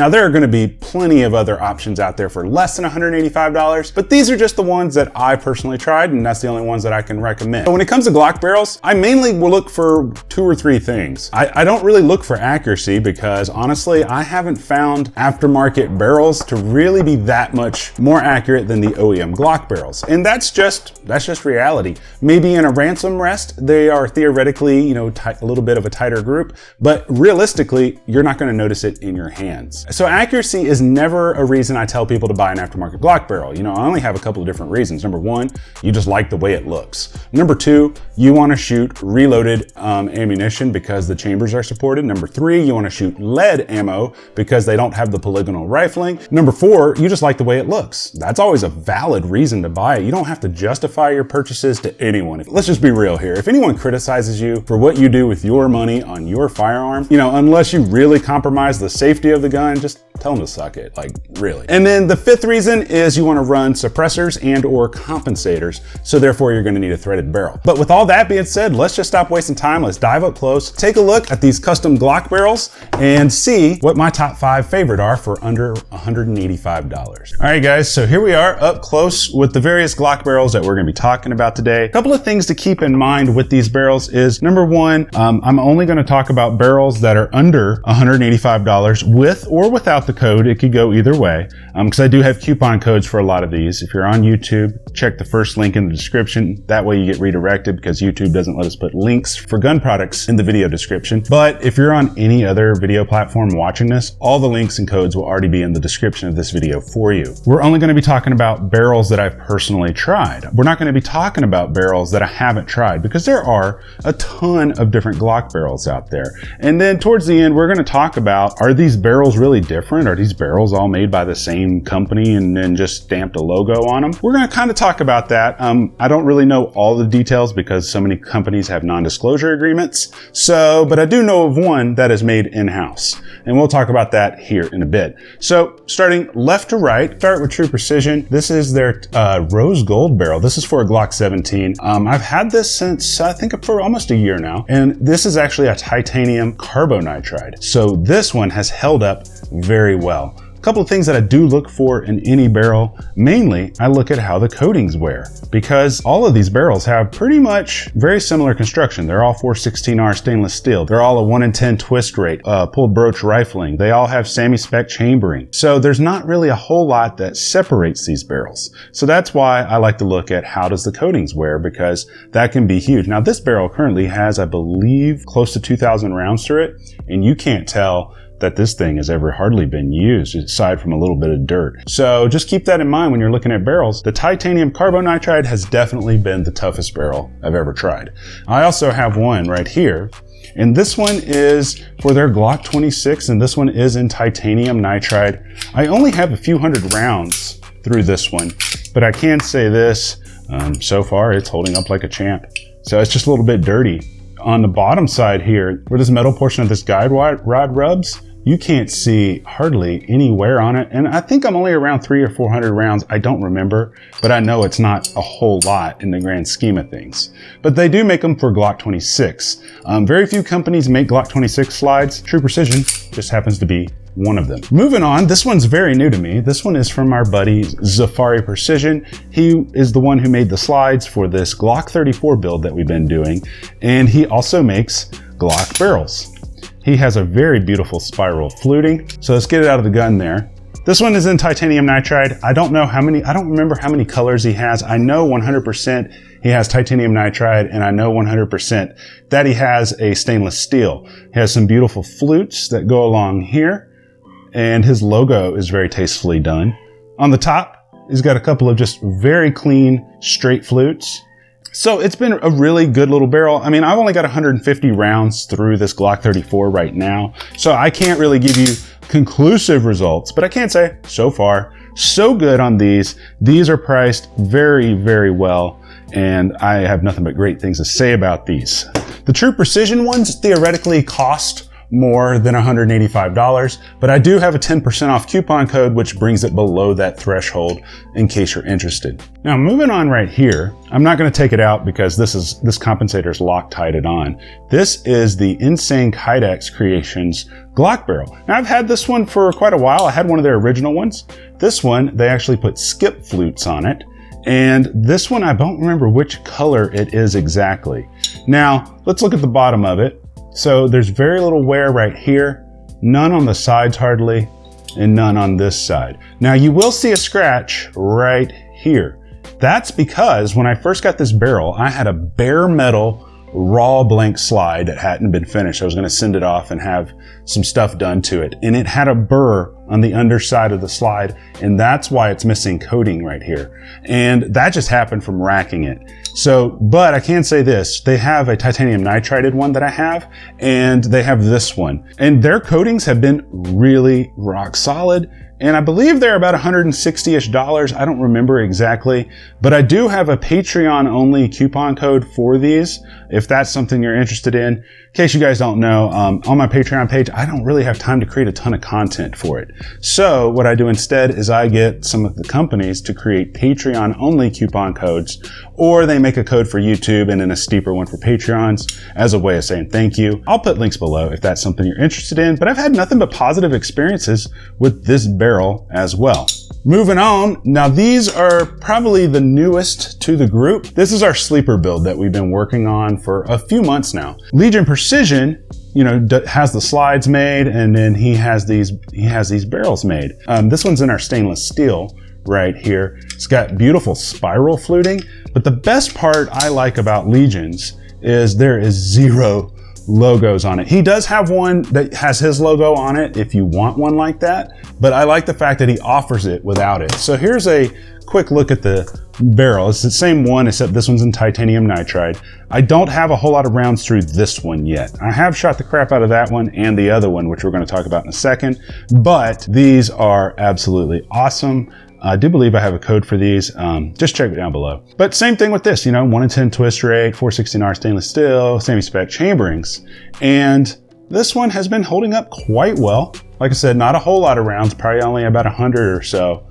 Now there are going to be plenty of other options out there for less than $185, but these are just the ones that I personally tried, and that's the only ones that I can recommend. So when it comes to Glock barrels, I mainly will look for 2 or 3 things. I don't really look for accuracy because honestly, I haven't found aftermarket barrels to really be that much more accurate than the OEM Glock barrels. And that's just reality. Maybe in a ransom rest, they are theoretically, you know, a little bit of a tighter group, but realistically, you're not going to notice it in your hands. So accuracy is never a reason I tell people to buy an aftermarket Glock barrel. You know, I only have a couple of different reasons. Number 1, you just like the way it looks. Number 2, you want to shoot reloaded ammunition because the chambers are supported. Number 3, you want to shoot lead ammo because they don't have the polygonal rifling. Number 4, you just like the way it looks. That's always a valid reason to buy it. You don't have to justify your purchases to anyone. Let's just be real here. If anyone criticizes you for what you do with your money on your firearm, you know, unless you really compromise the safety of the gun, just tell them to suck it, like really. And then the 5th reason is you want to run suppressors and or compensators, so therefore you're going to need a threaded barrel. But with all that being said, let's just stop wasting time. Let's dive up close, take a look at these custom Glock barrels, and see what my top 5 favorite are for under $185. All right guys, so here we are up close with the various Glock barrels that we're going to be talking about today. A couple of things to keep in mind with these barrels is, number 1, I'm only going to talk about barrels that are under $185 with or without the code. It could go either way, because I do have coupon codes for a lot of these. If you're on YouTube, check the first link in the description. That way you get redirected because YouTube doesn't let us put links for gun products in the video description. But if you're on any other video platform watching this, all the links and codes will already be in the description of this video for you. We're only going to be talking about barrels that I've personally tried. We're not going to be talking about barrels that I haven't tried because there are a ton of different Glock barrels out there. And then towards the end, we're going to talk about, are these barrels really different? Are these barrels all made by the same company and then just stamped a logo on them? We're going to kind of talk about that. I don't really know all the details because so many companies have non-disclosure agreements. But I do know of one that is made in-house, and we'll talk about that here in a bit. So starting left to right, start with True Precision. This is their rose gold barrel. This is for a Glock 17. I've had this since I think for almost a year now, and this is actually a titanium carbonitride. So this one has held up very well. A couple of things that I do look for in any barrel, mainly I look at how the coatings wear, because all of these barrels have pretty much very similar construction. They're all 416R stainless steel. They're all a 1 in 10 twist rate, pulled broach rifling. They all have semi-spec chambering. So there's not really a whole lot that separates these barrels. So that's why I like to look at how does the coatings wear, because that can be huge. Now this barrel currently has, I believe, close to 2,000 rounds to it, and you can't tell that this thing has ever hardly been used, aside from a little bit of dirt. So just keep that in mind when you're looking at barrels. The titanium carbonitride has definitely been the toughest barrel I've ever tried. I also have one right here, and this one is for their Glock 26, and this one is in titanium nitride. I only have a few hundred rounds through this one, but I can say this, so far it's holding up like a champ. So it's just a little bit dirty. On the bottom side here, where this metal portion of this guide rod rubs, you can't see hardly any wear on it. And I think I'm only around 300 or 400 rounds. I don't remember, but I know it's not a whole lot in the grand scheme of things. But they do make them for Glock 26. Very few companies make Glock 26 slides. True Precision just happens to be one of them. Moving on, this one's very new to me. This one is from our buddy Zafari Precision. He is the one who made the slides for this Glock 34 build that we've been doing. And he also makes Glock barrels. He has a very beautiful spiral fluting. So let's get it out of the gun there. This one is in titanium nitride. I don't remember how many colors he has. I know 100% he has titanium nitride, and I know 100% that he has a stainless steel. He has some beautiful flutes that go along here, and his logo is very tastefully done. On the top, he's got a couple of just very clean, straight flutes. So it's been a really good little barrel. I mean, I've only got 150 rounds through this Glock 34 right now, so I can't really give you conclusive results, but I can say so far, so good on these. These are priced very, very well, and I have nothing but great things to say about these. The True Precision ones theoretically cost more than $185, but I do have a 10% off coupon code, which brings it below that threshold in case you're interested. Now, moving on right here, I'm not going to take it out because this compensator is Loctited on. This is the Insane Kydex Creations Glock barrel. Now, I've had this one for quite a while. I had one of their original ones. This one, they actually put skip flutes on it. And this one, I don't remember which color it is exactly. Now, let's look at the bottom of it. So there's very little wear right here, none on the sides hardly, and none on this side. Now you will see a scratch right here. That's because when I first got this barrel, I had a bare metal raw blank slide that hadn't been finished. I was going to send it off and have some stuff done to it. And it had a burr on the underside of the slide. And that's why it's missing coating right here. And that just happened from racking it. So, but I can say this, they have a titanium nitrided one that I have, and they have this one. And their coatings have been really rock solid. And I believe they're about $160-ish. I don't remember exactly, but I do have a Patreon only coupon code for these, if that's something you're interested in. In case you guys don't know, on my Patreon page, I don't really have time to create a ton of content for it. So what I do instead is I get some of the companies to create Patreon only coupon codes, or they make a code for YouTube and then a steeper one for Patreons as a way of saying thank you. I'll put links below if that's something you're interested in, but I've had nothing but positive experiences with this barrel as well. Moving on, now these are probably the newest to the group. This is our sleeper build that we've been working on for a few months now. Legion Precision, you know, has the slides made, and then he has these barrels made. This one's in our stainless steel right here. It's got beautiful spiral fluting, but the best part I like about Legions is there is zero logos on it. He does have one that has his logo on it if you want one like that, but I like the fact that he offers it without it. So here's a quick look at the barrel. It's the same one, except this one's in titanium nitride. I don't have a whole lot of rounds through this one yet. I have shot the crap out of that one and the other one, which we're going to talk about in a second, but these are absolutely awesome. I do believe I have a code for these. Just check it down below. But same thing with this, you know, 1 in 10 twist rate, 416R stainless steel, semi-spec chamberings. And this one has been holding up quite well. Like I said, not a whole lot of rounds, probably only about 100 or so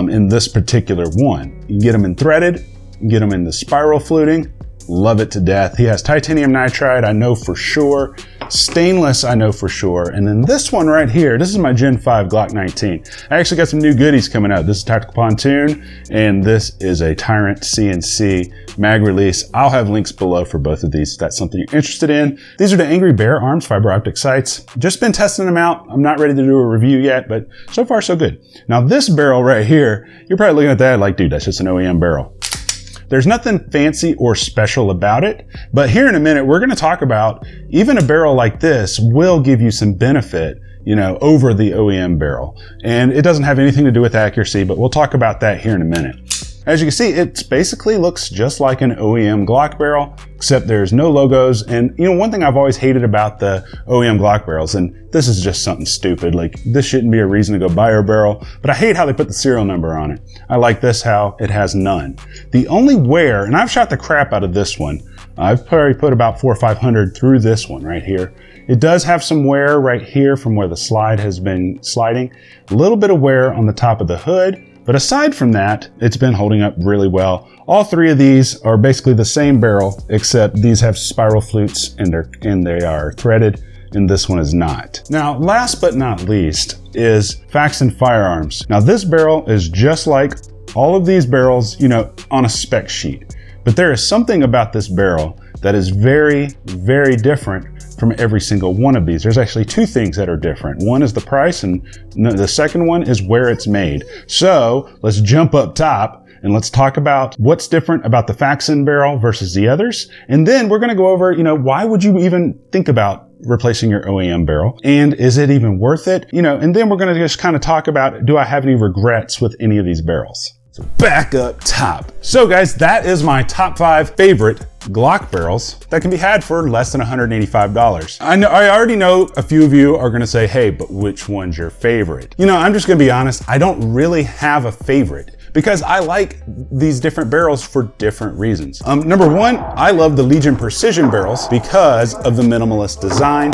in this particular one. You can get them in threaded, you can get them in the spiral fluting. Love it to death. He has titanium nitride, I know for sure. Stainless, I know for sure. And then this one right here, this is my Gen 5 Glock 19. I actually got some new goodies coming out. This is Tactical Pontoon, and this is a Tyrant CNC mag release. I'll have links below for both of these if that's something you're interested in. These are the Angry Bear Arms fiber optic sights. Just been testing them out. I'm not ready to do a review yet, but so far so good. Now this barrel right here, you're probably looking at that like, dude, that's just an OEM barrel. There's nothing fancy or special about it, but here in a minute, we're going to talk about even a barrel like this will give you some benefit, you know, over the OEM barrel. And it doesn't have anything to do with accuracy, but we'll talk about that here in a minute. As you can see, it basically looks just like an OEM Glock barrel, except there's no logos. And you know, one thing I've always hated about the OEM Glock barrels, and this is just something stupid, like this shouldn't be a reason to go buy a barrel, but I hate how they put the serial number on it. I like this, how it has none. The only wear, and I've shot the crap out of this one, I've probably put about 400 or 500 through this one right here. It does have some wear right here from where the slide has been sliding. A little bit of wear on the top of the hood. But aside from that, it's been holding up really well. All three of these are basically the same barrel, except these have spiral flutes and they are threaded, and this one is not. Now, last but not least is Faxon Firearms. Now, this barrel is just like all of these barrels, you know, on a spec sheet. But there is something about this barrel that is very, very different from every single one of these. There's actually two things that are different. One is the price, and the second one is where it's made. So let's jump up top and let's talk about what's different about the Faxon barrel versus the others. And then we're going to go over, you know, why would you even think about replacing your OEM barrel? And is it even worth it? You know, and then we're going to just kind of talk about, do I have any regrets with any of these barrels? So back up top. So guys, that is my top 5 favorite Glock barrels that can be had for less than $185. I already know a few of you are gonna say, hey, but which one's your favorite? You know, I'm just gonna be honest, I don't really have a favorite because I like these different barrels for different reasons. Number one, I love the Legion Precision barrels because of the minimalist design.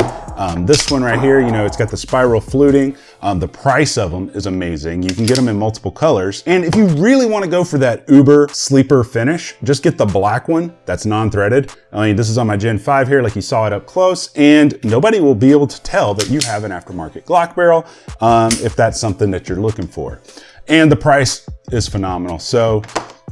This one right here, you know, it's got the spiral fluting. The price of them is amazing. You can get them in multiple colors. And if you really want to go for that uber sleeper finish, just get the black one that's non-threaded. I mean, this is on my Gen 5 here, like you saw it up close, and nobody will be able to tell that you have an aftermarket Glock barrel if that's something that you're looking for. And the price is phenomenal. So,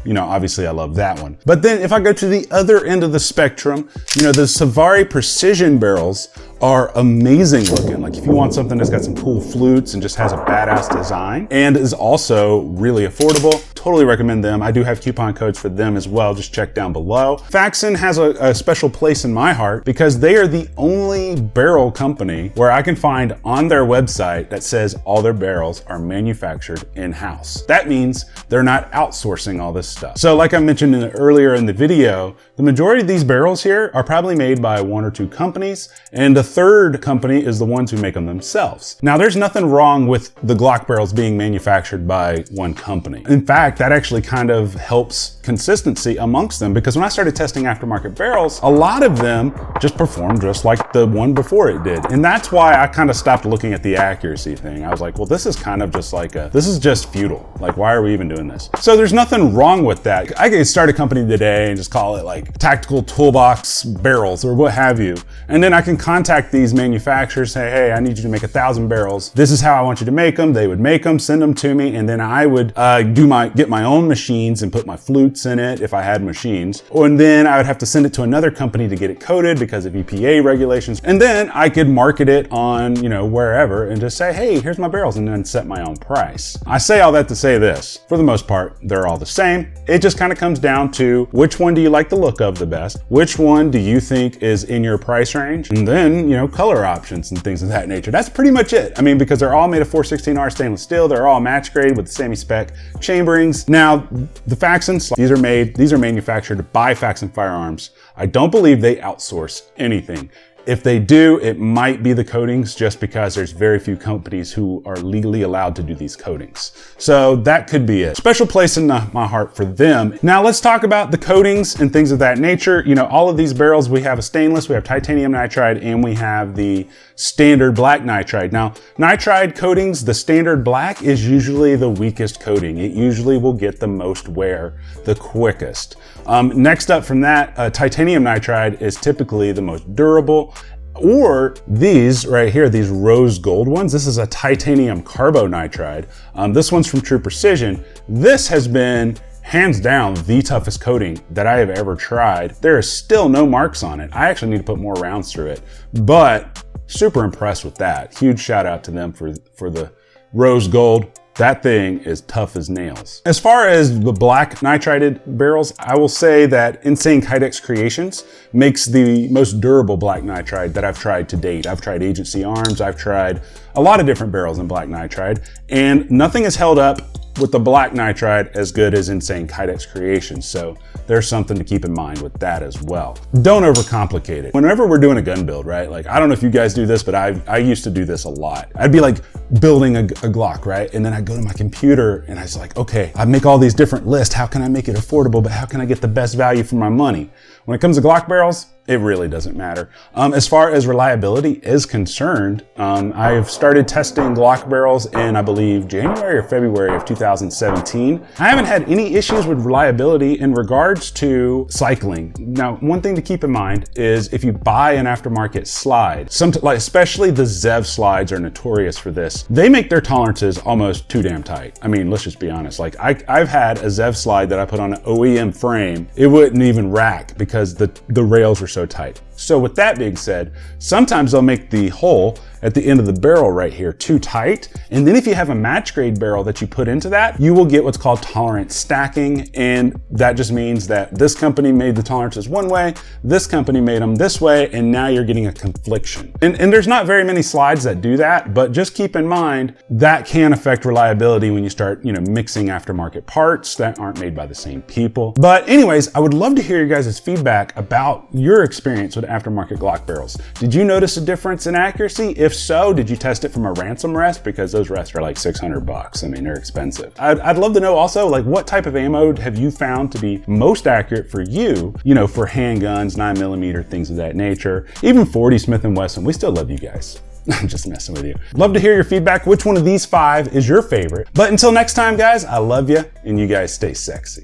you know, obviously I love that one. But then if I go to the other end of the spectrum, you know, the Savari Precision barrels are amazing looking. Like if you want something that's got some cool flutes and just has a badass design and is also really affordable, totally recommend them. I do have coupon codes for them as well. Just check down below. Faxon has a special place in my heart because they are the only barrel company where I can find on their website that says all their barrels are manufactured in-house. That means they're not outsourcing all this stuff. So like I mentioned earlier in the video, the majority of these barrels here are probably made by 1 or 2 companies, and the third company is the ones who make them themselves. Now, there's nothing wrong with the Glock barrels being manufactured by one company. In fact, that actually kind of helps consistency amongst them, because when I started testing aftermarket barrels, a lot of them just performed just like the one before it did. And that's why I kind of stopped looking at the accuracy thing. I was like, well, this is kind of just like this is just futile. Like, why are we even doing this? So there's nothing wrong with that. I could start a company today and just call it like Tactical Toolbox Barrels or what have you. And then I can contact these manufacturers, say, hey, I need you to make 1,000 barrels. This is how I want you to make them. They would make them, send them to me, and then I would get my own machines and put my flutes in it if I had machines. And then I would have to send it to another company to get it coated because of EPA regulations. And then I could market it on, you know, wherever and just say, hey, here's my barrels, and then set my own price. I say all that to say this. For the most part, they're all the same. It just kind of comes down to which one do you like the look of the best? Which one do you think is in your price range? And then, you know, color options and things of that nature. That's pretty much it. I mean, because they're all made of 416R stainless steel. They're all match grade with the semi-spec chamberings. Now, the Faxons, these are manufactured by Faxon Firearms. I don't believe they outsource anything. If they do, it might be the coatings, just because there's very few companies who are legally allowed to do these coatings. So that could be it. Special place in my heart for them. Now let's talk about the coatings and things of that nature. You know, all of these barrels, we have a stainless, we have titanium nitride, and we have the standard black nitride. Now, nitride coatings, the standard black is usually the weakest coating. It usually will get the most wear the quickest. Next up from that, titanium nitride is typically the most durable. Or these right here, these rose gold ones, this is a titanium carbonitride. This one's from True Precision. This has been hands down the toughest coating that I have ever tried. There is still no marks on it. I actually need to put more rounds through it, but super impressed with that. Huge shout out to them for the rose gold. That thing is tough as nails. As far as the black nitrided barrels, I will say that Insane Kydex Creations makes the most durable black nitride that I've tried to date. I've tried Agency Arms, I've tried a lot of different barrels in black nitride, and nothing has held up with the black nitride as good as Insane Kydex Creations. So there's something to keep in mind with that as well. Don't overcomplicate it. Whenever we're doing a gun build, right? Like, I don't know if you guys do this, but I used to do this a lot. I'd be like building a Glock, right? And then I'd go to my computer and I was like, okay, I make all these different lists. How can I make it affordable, but how can I get the best value for my money? When it comes to Glock barrels, it really doesn't matter. As far as reliability is concerned, I've started testing Glock barrels in, I believe, January or February of 2017. I haven't had any issues with reliability in regards to cycling. Now, one thing to keep in mind is if you buy an aftermarket slide, especially the Zev slides are notorious for this. They make their tolerances almost too damn tight. I mean, let's just be honest. Like, I've had a Zev slide that I put on an OEM frame. It wouldn't even rack because the rails were so tight. So with that being said, sometimes they'll make the hole at the end of the barrel right here too tight. And then if you have a match grade barrel that you put into that, you will get what's called tolerance stacking. And that just means that this company made the tolerances one way, this company made them this way, and now you're getting a confliction. And there's not very many slides that do that, but just keep in mind that can affect reliability when you start, you know, mixing aftermarket parts that aren't made by the same people. But anyways, I would love to hear you guys' feedback about your experience with aftermarket Glock barrels. Did you notice a difference in accuracy? If so, did you test it from a ransom rest? Because those rests are like $600. I mean, they're expensive. I'd love to know also, like, what type of ammo have you found to be most accurate for you, you know, for handguns, 9mm, things of that nature, even 40 Smith & Wesson. We still love you guys. I'm just messing with you. Love to hear your feedback. Which one of these 5 is your favorite? But until next time, guys, I love you, and you guys stay sexy.